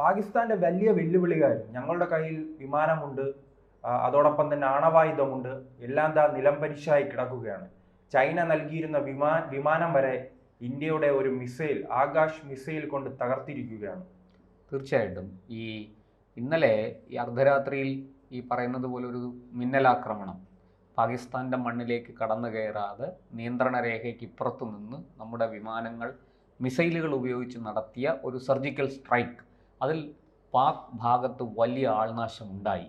പാകിസ്ഥാന്റെ വലിയ വെല്ലുവിളികാരും ഞങ്ങളുടെ കയ്യിൽ വിമാനമുണ്ട്, അതോടൊപ്പം തന്നെ ആണവായുധമുണ്ട്, എല്ലാം നിലംപരിശായി കിടക്കുകയാണ്. ചൈന നൽകിയിരുന്ന വിമാനം വരെ ഇന്ത്യയുടെ ഒരു മിസൈൽ, ആകാശ് മിസൈൽ കൊണ്ട് തകർത്തിരിക്കുകയാണ്. തീർച്ചയായിട്ടും ഇന്നലെ ഈ അർദ്ധരാത്രിയിൽ ഈ പറയുന്നത് പോലെ ഒരു മിന്നലാക്രമണം പാകിസ്ഥാൻ്റെ മണ്ണിലേക്ക് കടന്നു കയറാതെ നിയന്ത്രണ രേഖയ്ക്ക് ഇപ്പുറത്തു നിന്ന് നമ്മുടെ വിമാനങ്ങൾ മിസൈലുകൾ ഉപയോഗിച്ച് നടത്തിയ ഒരു സർജിക്കൽ സ്ട്രൈക്ക്, അതിൽ പാക് ഭാഗത്ത് വലിയ ആൾനാശം ഉണ്ടായി.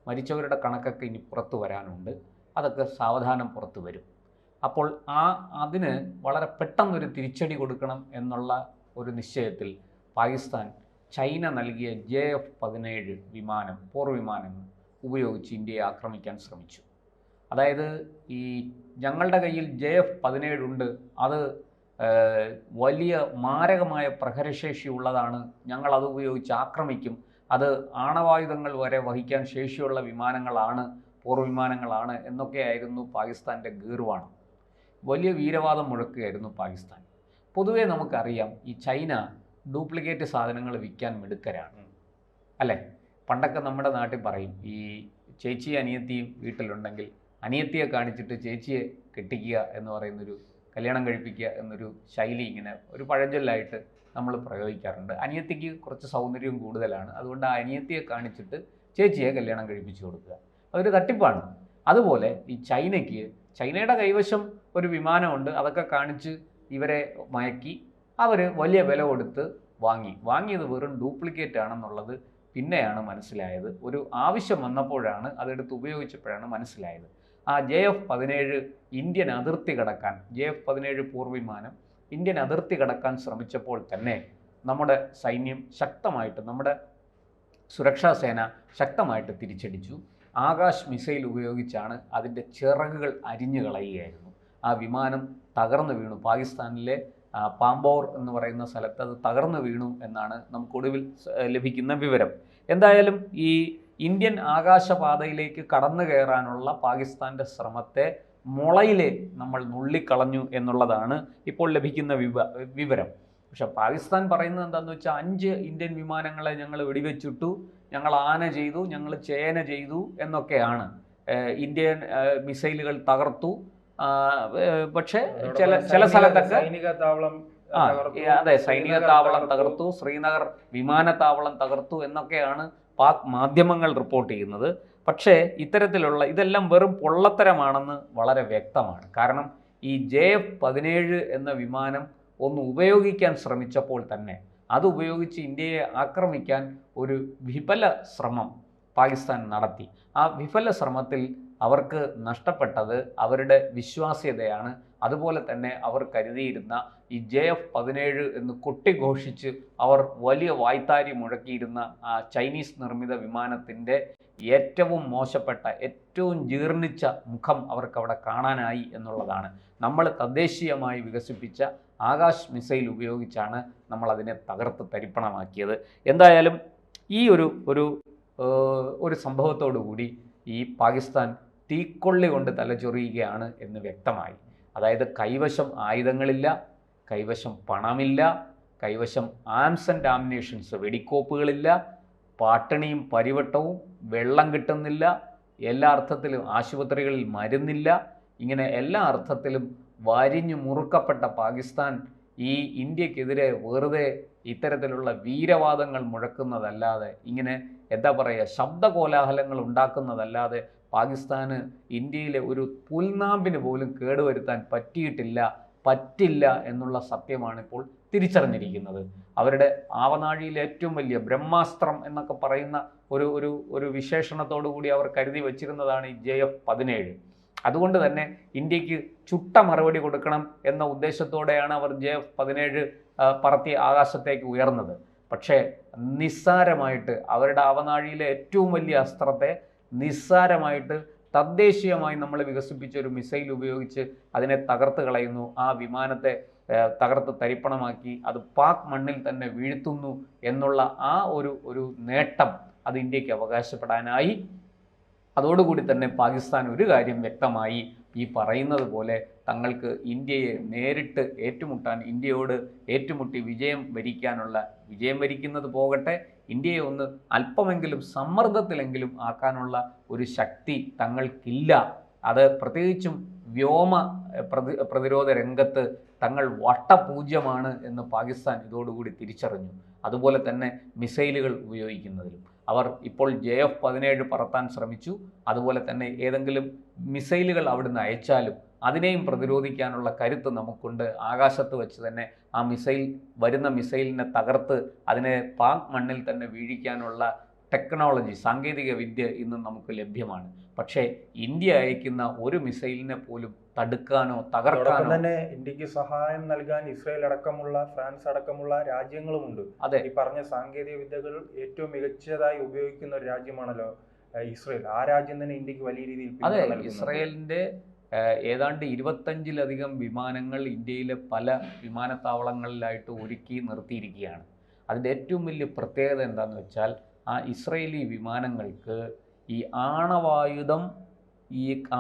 മരിച്ചവരുടെ കണക്കൊക്കെ ഇനി പുറത്തു വരാനുണ്ട്. അതൊക്കെ സാവധാനം പുറത്തു വരും. അപ്പോൾ അതിന് വളരെ പെട്ടെന്നൊരു തിരിച്ചടി കൊടുക്കണം എന്നുള്ള ഒരു നിശ്ചയത്തിൽ പാകിസ്ഥാൻ ചൈന നൽകിയ JF-17 വിമാനം, പോർവിമാനം ഉപയോഗിച്ച് ഇന്ത്യയെ ആക്രമിക്കാൻ ശ്രമിച്ചു. അതായത് ഞങ്ങളുടെ കയ്യിൽ JF-17 ഉണ്ട്, അത് വലിയ മാരകമായ പ്രഹരശേഷി ഉള്ളതാണ്, ഞങ്ങളത് ഉപയോഗിച്ച് ആക്രമിക്കും, അത് ആണവായുധങ്ങൾ വരെ വഹിക്കാൻ ശേഷിയുള്ള വിമാനങ്ങളാണ്, പോർവിമാനങ്ങളാണ് എന്നൊക്കെയായിരുന്നു പാകിസ്ഥാൻ്റെ ഗീർവാണം. വലിയ വീരവാദം മുഴക്കുകയായിരുന്നു പാകിസ്ഥാൻ. പൊതുവേ നമുക്കറിയാം ഈ ചൈന ഡ്യൂപ്ലിക്കേറ്റ് സാധനങ്ങൾ വിൽക്കാൻ മിടുക്കരാണ് അല്ലേ. പണ്ടൊക്കെ നമ്മുടെ നാട്ടിൽ പറയും, ഈ ചേച്ചിയും അനിയത്തിയും വീട്ടിലുണ്ടെങ്കിൽ അനിയത്തിയെ കാണിച്ചിട്ട് ചേച്ചിയെ കെട്ടിക്കുക എന്ന് പറയുന്നൊരു, കല്യാണം കഴിപ്പിക്കുക എന്നൊരു ശൈലി ഇങ്ങനെ ഒരു പഴഞ്ചൊല്ലായിട്ട് നമ്മൾ പ്രയോഗിക്കാറുണ്ട്. അനിയത്തിക്ക് കുറച്ച് സൗന്ദര്യവും കൂടുതലാണ്, അതുകൊണ്ട് ആ അനിയത്തിയെ കാണിച്ചിട്ട് ചേച്ചിയെ കല്യാണം കഴിപ്പിച്ചു കൊടുക്കുക, അതൊരു തട്ടിപ്പാണ്. അതുപോലെ ഈ ചൈനയുടെ കൈവശം ഒരു വിമാനമുണ്ട്, അതൊക്കെ കാണിച്ച് ഇവരെ മയക്കി അവർ വലിയ വില കൊടുത്ത് വാങ്ങിയത് വെറും ഡ്യൂപ്ലിക്കേറ്റ് ആണെന്നുള്ളത് പിന്നെയാണ് മനസ്സിലായത്. ഒരു ആവശ്യം വന്നപ്പോഴാണ്, അതെടുത്ത് ഉപയോഗിച്ചപ്പോഴാണ് മനസ്സിലായത്. ആ JF-17 ഇന്ത്യൻ അതിർത്തി കടക്കാൻ, JF-17 പോർവിമാനം ഇന്ത്യൻ അതിർത്തി കടക്കാൻ ശ്രമിച്ചപ്പോൾ തന്നെ നമ്മുടെ സൈന്യം ശക്തമായിട്ട്, നമ്മുടെ സുരക്ഷാ സേന ശക്തമായിട്ട് തിരിച്ചടിച്ചു. ആകാശ് മിസൈൽ ഉപയോഗിച്ചാണ് അതിൻ്റെ ചിറകുകൾ അരിഞ്ഞു കളയുകയായിരുന്നു. ആ വിമാനം തകർന്നു വീണു. പാകിസ്ഥാനിലെ പാമ്പോർ എന്ന് പറയുന്ന സ്ഥലത്ത് അത് തകർന്നു വീണു എന്നാണ് നമുക്കൊടുവിൽ ലഭിക്കുന്ന വിവരം. എന്തായാലും ഈ ഇന്ത്യൻ ആകാശപാതയിലേക്ക് കടന്നു കയറാനുള്ള പാകിസ്ഥാൻ്റെ ശ്രമത്തെ മുളയിലെ നമ്മൾ നുള്ളിക്കളഞ്ഞു എന്നുള്ളതാണ് ഇപ്പോൾ ലഭിക്കുന്ന വിവരം. പക്ഷെ പാകിസ്ഥാൻ പറയുന്നത് എന്താണെന്ന് വെച്ചാൽ 5 ഇന്ത്യൻ വിമാനങ്ങളെ ഞങ്ങൾ വെടിവെച്ചിട്ടു, ഞങ്ങൾ ആന ചെയ്തു, ഞങ്ങൾ ചേന ചെയ്തു എന്നൊക്കെയാണ്. ഇന്ത്യൻ മിസൈലുകൾ തകർത്തു. പക്ഷേ ചില സ്ഥലത്തൊക്കെ സൈനിക താവളം സൈനിക താവളം തകർത്തു, ശ്രീനഗർ വിമാനത്താവളം തകർത്തു എന്നൊക്കെയാണ് പാക് മാധ്യമങ്ങൾ റിപ്പോർട്ട് ചെയ്യുന്നത്. പക്ഷേ ഇതെല്ലാം വെറും പൊള്ളത്തരമാണെന്ന് വളരെ വ്യക്തമാണ്. കാരണം ഈ JF-17 എന്ന വിമാനം ഒന്ന് ഉപയോഗിക്കാൻ ശ്രമിച്ചപ്പോൾ തന്നെ അത് ഉപയോഗിച്ച് ഇന്ത്യയെ ആക്രമിക്കാൻ ഒരു വിഫല ശ്രമം പാകിസ്ഥാൻ നടത്തി. ആ വിഫല ശ്രമത്തിൽ അവർക്ക് നഷ്ടപ്പെട്ടത് അവരുടെ വിശ്വാസ്യതയാണ്. അതുപോലെ തന്നെ അവർ കരുതിയിരുന്ന ഈ JF-17 എന്ന് കൊട്ടിഘോഷിച്ച് അവർ വലിയ വായ്ത്താരി മുഴക്കിയിരുന്ന ആ ചൈനീസ് നിർമ്മിത വിമാനത്തിൻ്റെ ഏറ്റവും മോശപ്പെട്ട, ഏറ്റവും ജീർണിച്ച മുഖം അവർക്ക് അവിടെ കാണാനായി എന്നുള്ളതാണ്. നമ്മൾ തദ്ദേശീയമായി വികസിപ്പിച്ച ആകാശ് മിസൈൽ ഉപയോഗിച്ചാണ് നമ്മളതിനെ തകർത്ത് തരിപ്പണമാക്കിയത്. എന്തായാലും ഈ ഒരു സംഭവത്തോടു കൂടി ഈ പാകിസ്ഥാൻ തീക്കൊള്ളി കൊണ്ട് തലചൊറിയുകയാണ് എന്ന് വ്യക്തമായി. അതായത് കൈവശം ആയുധങ്ങളില്ല, കൈവശം പണമില്ല, കൈവശം ആംസ് ആൻഡ് ആമിനേഷൻസ്, വെടിക്കോപ്പുകളില്ല, പാട്ടണിയും പരിവട്ടവും, വെള്ളം കിട്ടുന്നില്ല, എല്ലാ അർത്ഥത്തിലും ആശുപത്രികളിൽ മരുന്നില്ല. ഇങ്ങനെ എല്ലാ അർത്ഥത്തിലും വരിഞ്ഞു മുറുക്കപ്പെട്ട പാകിസ്ഥാൻ ഈ ഇന്ത്യക്കെതിരെ വെറുതെ ഇത്തരത്തിലുള്ള വീരവാദങ്ങൾ മുഴക്കുന്നതല്ലാതെ, ഇങ്ങനെ എന്താ പറയുക, ശബ്ദകോലാഹലങ്ങൾ ഉണ്ടാക്കുന്നതല്ലാതെ പാകിസ്ഥാന് ഇന്ത്യയിലെ ഒരു പുൽനാമ്പിന് പോലും കേടുവരുത്താൻ പറ്റില്ല എന്നുള്ള സത്യമാണ് ഇപ്പോൾ തിരിച്ചറിഞ്ഞിരിക്കുന്നത്. അവരുടെ ആവനാഴിയിലെ ഏറ്റവും വലിയ ബ്രഹ്മാസ്ത്രം എന്നൊക്കെ പറയുന്ന ഒരു വിശേഷണത്തോടു കൂടി അവർ കരുതി വച്ചിരുന്നതാണ് ഈ JF-17. അതുകൊണ്ട് തന്നെ ഇന്ത്യക്ക് ചുട്ട മറുപടി കൊടുക്കണം എന്ന ഉദ്ദേശത്തോടെയാണ് അവർ JF-17 പറത്തി ആകാശത്തേക്ക് ഉയർന്നത്. പക്ഷേ നിസ്സാരമായിട്ട് അവരുടെ ആവനാഴിയിലെ ഏറ്റവും വലിയ അസ്ത്രത്തെ നിസ്സാരമായിട്ട് തദ്ദേശീയമായി നമ്മൾ വികസിപ്പിച്ച ഒരു മിസൈൽ ഉപയോഗിച്ച് അതിനെ തകർത്ത് കളയുന്നു. ആ വിമാനത്തെ തകർത്ത് തരിപ്പണമാക്കി അത് പാക് മണ്ണിൽ തന്നെ വീഴ്ത്തുന്നു എന്നുള്ള ആ ഒരു നേട്ടം അത് ഇന്ത്യക്ക് അവകാശപ്പെടാനായി. അതോടുകൂടി തന്നെ പാകിസ്ഥാൻ ഒരു കാര്യം വ്യക്തമായി, ഈ പറയുന്നത് പോലെ തങ്ങൾക്ക് ഇന്ത്യയെ നേരിട്ട് ഇന്ത്യയോട് ഏറ്റുമുട്ടി വിജയം വരിക്കുന്നത് പോകട്ടെ, ഇന്ത്യയെ ഒന്ന് അല്പമെങ്കിലും സമ്മർദ്ദത്തിലെങ്കിലും ആക്കാനുള്ള ഒരു ശക്തി തങ്ങൾക്കില്ല. അത് പ്രത്യേകിച്ചും വ്യോമ പ്രതിരോധ രംഗത്ത് തങ്ങൾ വട്ടപൂജ്യമാണ് എന്ന് പാകിസ്ഥാൻ ഇതോടുകൂടി തിരിച്ചറിഞ്ഞു. അതുപോലെ തന്നെ മിസൈലുകൾ ഉപയോഗിക്കുന്നതിലും അവർ ഇപ്പോൾ JF-17 പറത്താൻ ശ്രമിച്ചു. അതുപോലെ തന്നെ ഏതെങ്കിലും മിസൈലുകൾ അവിടുന്ന് അയച്ചാലും അതിനെയും പ്രതിരോധിക്കാനുള്ള കരുത്ത് നമുക്കുണ്ട്. ആകാശത്ത് വെച്ച് തന്നെ ആ വരുന്ന മിസൈലിനെ തകർത്ത് അതിനെ പാക് മണ്ണിൽ തന്നെ വീഴിക്കാനുള്ള ടെക്നോളജി, സാങ്കേതിക വിദ്യ ഇന്ന് നമുക്ക് ലഭ്യമാണ്. പക്ഷേ ഇന്ത്യ അയക്കുന്ന ഒരു മിസൈലിനെ പോലും തടുക്കാനോ തകർക്കാനോ തന്നെ ഇന്ത്യക്ക് സഹായം നൽകാൻ ഇസ്രായേൽ അടക്കമുള്ള ഫ്രാൻസ് അടക്കമുള്ള രാജ്യങ്ങളുമുണ്ട്. അതെ, ഈ പറഞ്ഞ സാങ്കേതിക വിദ്യകൾ ഏറ്റവും മികച്ചതായി ഉപയോഗിക്കുന്ന ഒരു രാജ്യമാണല്ലോ ഇസ്രായേൽ. ആ രാജ്യം തന്നെ ഇന്ത്യക്ക് വലിയ രീതിയിൽ അതെ. ഇസ്രായേലിന്റെ ഏതാണ്ട് 25-ലധികം വിമാനങ്ങൾ ഇന്ത്യയിലെ പല വിമാനത്താവളങ്ങളിലായിട്ട് ഒരുക്കി നിർത്തിയിരിക്കുകയാണ്. അതിൻ്റെ ഏറ്റവും വലിയ പ്രത്യേകത എന്താണെന്ന് വെച്ചാൽ ആ ഇസ്രയേലി വിമാനങ്ങൾക്ക് ഈ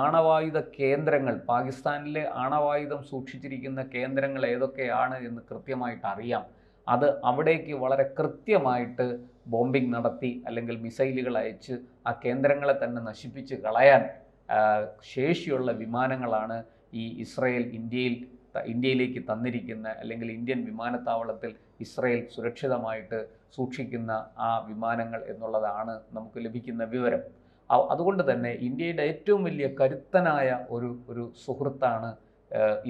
ആണവായുധ കേന്ദ്രങ്ങൾ, പാകിസ്ഥാനിലെ ആണവായുധം സൂക്ഷിച്ചിരിക്കുന്ന കേന്ദ്രങ്ങൾ ഏതൊക്കെയാണ് എന്ന് കൃത്യമായിട്ട് അറിയാം. അത് അവിടേക്ക് വളരെ കൃത്യമായിട്ട് ബോംബിംഗ് നടത്തി അല്ലെങ്കിൽ മിസൈലുകൾ അയച്ച് ആ കേന്ദ്രങ്ങളെ തന്നെ നശിപ്പിച്ച് കളയാൻ ശേഷിയുള്ള വിമാനങ്ങളാണ് ഈ ഇസ്രായേൽ ഇന്ത്യയിലേക്ക് തന്നിരിക്കുന്ന, അല്ലെങ്കിൽ ഇന്ത്യൻ വിമാനത്താവളത്തിൽ ഇസ്രായേൽ സുരക്ഷിതമായിട്ട് സൂക്ഷിക്കുന്ന ആ വിമാനങ്ങൾ എന്നുള്ളതാണ് നമുക്ക് ലഭിക്കുന്ന വിവരം. അതുകൊണ്ട് തന്നെ ഇന്ത്യയുടെ ഏറ്റവും വലിയ കരുത്തനായ ഒരു സുഹൃത്താണ്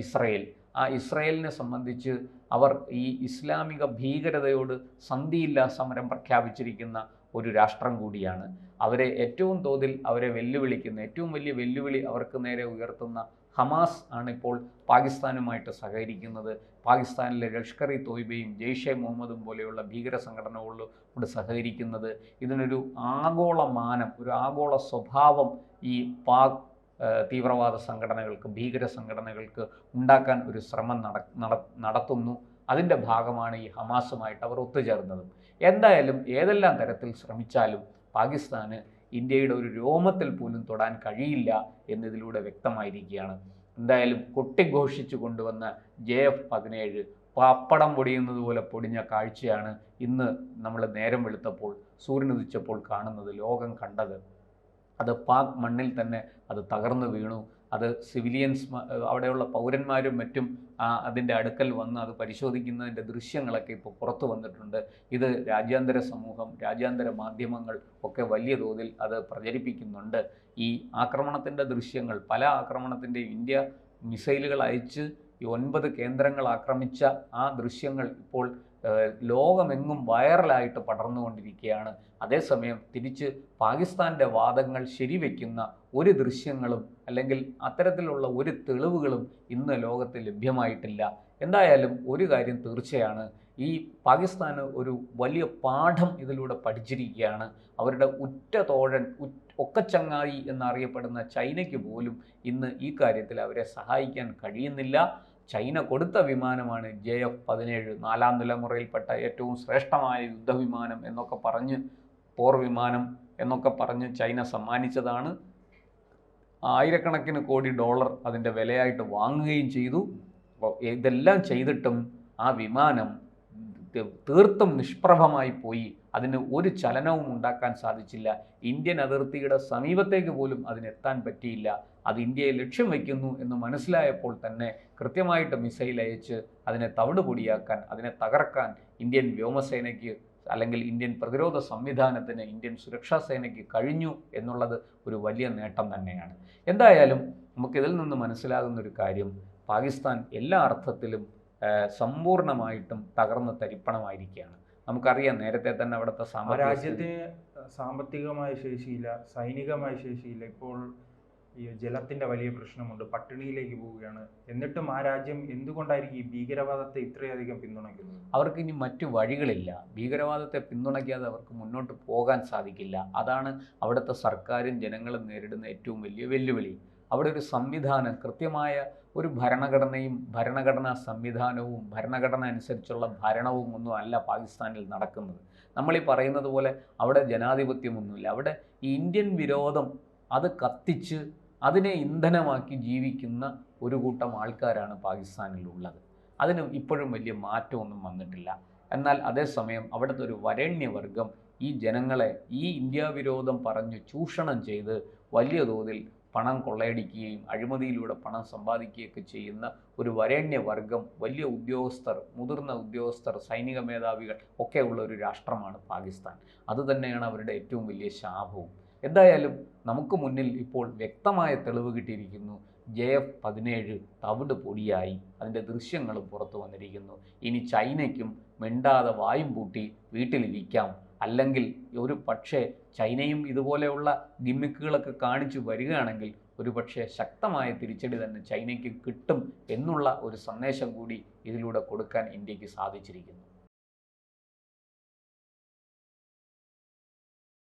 ഇസ്രായേൽ. ആ ഇസ്രായേലിനെ സംബന്ധിച്ച് അവർ ഈ ഇസ്ലാമിക ഭീകരതയോട് സന്ധിയില്ലാ സമരം പ്രഖ്യാപിച്ചിരിക്കുന്ന ഒരു രാഷ്ട്രം കൂടിയാണ്. അവരെ ഏറ്റവും തോതിൽ അവരെ വെല്ലുവിളിക്കുന്ന, ഏറ്റവും വലിയ വെല്ലുവിളി അവർക്ക് നേരെ ഉയർത്തുന്ന ഹമാസ് ആണ് ഇപ്പോൾ പാകിസ്ഥാനുമായിട്ട് സഹകരിക്കുന്നത്. പാകിസ്ഥാനിലെ ലഷ്കർ-ഇ തോയ്ബയും ജെയ്ഷെ മുഹമ്മദും പോലെയുള്ള ഭീകര സംഘടനകളോട് സഹകരിക്കുന്നത്. ഇതിനൊരു ആഗോള മാനം, ഒരു ആഗോള സ്വഭാവം ഈ പാക് തീവ്രവാദ സംഘടനകൾക്ക്, ഭീകര സംഘടനകൾക്ക് ഉണ്ടാക്കാൻ ഒരു ശ്രമം നടത്തുന്നു. അതിൻ്റെ ഭാഗമാണ് ഈ ഹമാസുമായിട്ട് അവർ ഒത്തുചേർന്നതും. എന്തായാലും ഏതെല്ലാം തരത്തിൽ ശ്രമിച്ചാലും പാകിസ്ഥാന് ഇന്ത്യയുടെ ഒരു രോമത്തിൽ പോലും തൊടാൻ കഴിയില്ല എന്നതിലൂടെ വ്യക്തമായിരിക്കുകയാണ്. എന്തായാലും കൊട്ടിഘോഷിച്ചു കൊണ്ടുവന്ന JF-17 പപ്പടം പൊടിയുന്നത് പോലെ പൊടിഞ്ഞ കാഴ്ചയാണ് ഇന്ന് നമ്മൾ നേരം വെളുത്തപ്പോൾ, സൂര്യനുദിച്ചപ്പോൾ കാണുന്നത്, ലോകം കണ്ടത്. അത് പാക് മണ്ണിൽ തന്നെ അത് തകർന്നു വീണു. അത് സിവിലിയൻസ്, അവിടെയുള്ള പൗരന്മാരും മറ്റും അതിൻ്റെ അടുക്കൽ വന്ന് അത് പരിശോധിക്കുന്നതിൻ്റെ ദൃശ്യങ്ങളൊക്കെ ഇപ്പോൾ പുറത്തു വന്നിട്ടുണ്ട്. ഇത് രാജ്യാന്തര സമൂഹം, രാജ്യാന്തര മാധ്യമങ്ങൾ ഒക്കെ വലിയ തോതിൽ അത് പ്രചരിപ്പിക്കുന്നുണ്ട്. ഈ ആക്രമണത്തിൻ്റെ ദൃശ്യങ്ങൾ, പല ആക്രമണത്തിൻ്റെ ഇന്ത്യ മിസൈലുകൾ അയച്ച് ഈ 9 കേന്ദ്രങ്ങൾ ആക്രമിച്ച ആ ദൃശ്യങ്ങൾ ഇപ്പോൾ ലോകമെങ്ങും വൈറലായിട്ട് പടർന്നുകൊണ്ടിരിക്കുകയാണ്. അതേസമയം തിരിച്ച് പാകിസ്ഥാൻ്റെ വാദങ്ങൾ ശരിവെക്കുന്ന ഒരു ദൃശ്യങ്ങളും അല്ലെങ്കിൽ അത്തരത്തിലുള്ള ഒരു തെളിവുകളും ഇന്ന് ലോകത്ത് ലഭ്യമായിട്ടില്ല. എന്തായാലും ഒരു കാര്യം തീർച്ചയാണ്, ഈ പാകിസ്ഥാന് ഒരു വലിയ പാഠം ഇതിലൂടെ പഠിച്ചിരിക്കുകയാണ്. അവരുടെ ഉറ്റ തോഴൻ, ഒക്കച്ചങ്ങായി എന്നറിയപ്പെടുന്ന ചൈനയ്ക്ക് പോലും ഇന്ന് ഈ കാര്യത്തിൽ അവരെ സഹായിക്കാൻ കഴിയുന്നില്ല. ചൈന കൊടുത്ത വിമാനമാണ് JF-17, 4ാം തലമുറയിൽപ്പെട്ട ഏറ്റവും ശ്രേഷ്ഠമായ യുദ്ധവിമാനം എന്നൊക്കെ പറഞ്ഞ്, പോർ വിമാനം എന്നൊക്കെ പറഞ്ഞ് ചൈന സമ്മാനിച്ചതാണ്. ആയിരക്കണക്കിന് കോടി ഡോളർ അതിൻ്റെ വിലയായിട്ട് വാങ്ങുകയും ചെയ്തു. അപ്പോൾ ഇതെല്ലാം ചെയ്തിട്ടും ആ വിമാനം തീർത്തും നിഷ്പ്രഭമായി പോയി. അതിന് ഒരു ചലനവും ഉണ്ടാക്കാൻ സാധിച്ചില്ല. ഇന്ത്യൻ അതിർത്തിയുടെ സമീപത്തേക്ക് പോലും അതിനെത്താൻ പറ്റിയില്ല. അത് ഇന്ത്യയെ ലക്ഷ്യം വയ്ക്കുന്നു എന്ന് മനസ്സിലായപ്പോൾ തന്നെ കൃത്യമായിട്ട് മിസൈൽ അയച്ച് അതിനെ തവിട് പൊടിയാക്കാൻ, അതിനെ തകർക്കാൻ ഇന്ത്യൻ വ്യോമസേനയ്ക്ക് അല്ലെങ്കിൽ ഇന്ത്യൻ പ്രതിരോധ സംവിധാനത്തിന്, ഇന്ത്യൻ സുരക്ഷാ സേനയ്ക്ക് കഴിഞ്ഞു എന്നുള്ളത് ഒരു വലിയ നേട്ടം തന്നെയാണ്. എന്തായാലും നമുക്കിതിൽ നിന്ന് മനസ്സിലാകുന്ന ഒരു കാര്യം, പാകിസ്ഥാൻ എല്ലാ അർത്ഥത്തിലും സമ്പൂർണ്ണമായിട്ടും തകർന്ന് തരിപ്പണമായിരിക്കുകയാണ്. നമുക്കറിയാം, നേരത്തെ തന്നെ അവിടുത്തെ രാജ്യത്തിന് സാമ്പത്തികമായ ശേഷിയില്ല, സൈനികമായ ശേഷിയില്ല. ഇപ്പോൾ ഈ ജലത്തിൻ്റെ വലിയ പ്രശ്നമുണ്ട്, പട്ടിണിയിലേക്ക് പോവുകയാണ്. എന്നിട്ടും ആ രാജ്യം എന്തുകൊണ്ടായിരിക്കും ഈ ഭീകരവാദത്തെ ഇത്രയധികം പിന്തുണയ്ക്കുന്നത്? അവർക്ക് ഇനി മറ്റു വഴികളില്ല. ഭീകരവാദത്തെ പിന്തുണയ്ക്കാതെ അവർക്ക് മുന്നോട്ട് പോകാൻ സാധിക്കില്ല. അതാണ് അവിടുത്തെ സർക്കാരും ജനങ്ങളും നേരിടുന്ന ഏറ്റവും വലിയ വെല്ലുവിളി. അവിടെ ഒരു സംവിധാനം, കൃത്യമായ ഒരു ഭരണഘടനയും ഭരണഘടനാ സംവിധാനവും ഭരണഘടന അനുസരിച്ചുള്ള ഭരണവും ഒന്നും അല്ല പാകിസ്ഥാനിൽ നടക്കുന്നത്. നമ്മളീ പറയുന്നത് പോലെ അവിടെ ജനാധിപത്യമൊന്നുമില്ല. അവിടെ ഈ ഇന്ത്യൻ വിരോധം അത് കത്തിച്ച് അതിനെ ഇന്ധനമാക്കി ജീവിക്കുന്ന ഒരു കൂട്ടം ആൾക്കാരാണ് പാകിസ്ഥാനിലുള്ളത്. അതിന് ഇപ്പോഴും വലിയ മാറ്റമൊന്നും വന്നിട്ടില്ല. എന്നാൽ അതേസമയം അവിടുത്തെ ഒരു വരേണ്യവർഗം ഈ ജനങ്ങളെ ഈ ഇന്ത്യ വിരോധം പറഞ്ഞ് ചൂഷണം ചെയ്ത് വലിയ തോതിൽ പണം കൊള്ളയടിക്കുകയും അഴിമതിയിലൂടെ പണം സമ്പാദിക്കുകയൊക്കെ ചെയ്യുന്ന ഒരു വരേണ്യവർഗം, വലിയ ഉദ്യോഗസ്ഥർ, മുതിർന്ന ഉദ്യോഗസ്ഥർ, സൈനിക മേധാവികൾ ഒക്കെ ഉള്ള ഒരു രാഷ്ട്രമാണ് പാകിസ്ഥാൻ. അതുതന്നെയാണ് അവരുടെ ഏറ്റവും വലിയ ശാപവും. എന്തായാലും നമുക്ക് മുന്നിൽ ഇപ്പോൾ വ്യക്തമായ തെളിവ് കിട്ടിയിരിക്കുന്നു. JF-17 തവിട് പൊടിയായി, അതിൻ്റെ ദൃശ്യങ്ങളും പുറത്തു വന്നിരിക്കുന്നു. ഇനി ചൈനയ്ക്കും മിണ്ടാതെ വായും പൂട്ടി വീട്ടിലിരിക്കാം. അല്ലെങ്കിൽ ഒരു പക്ഷേ ചൈനയും ഇതുപോലെയുള്ള ഗിമ്മിക്കുകളൊക്കെ കാണിച്ചു വരികയാണെങ്കിൽ ഒരു പക്ഷേ ശക്തമായ തിരിച്ചടി തന്നെ ചൈനയ്ക്ക് കിട്ടും എന്നുള്ള ഒരു സന്ദേശം കൂടി ഇതിലൂടെ കൊടുക്കാൻ ഇന്ത്യക്ക് സാധിച്ചിരിക്കുന്നു.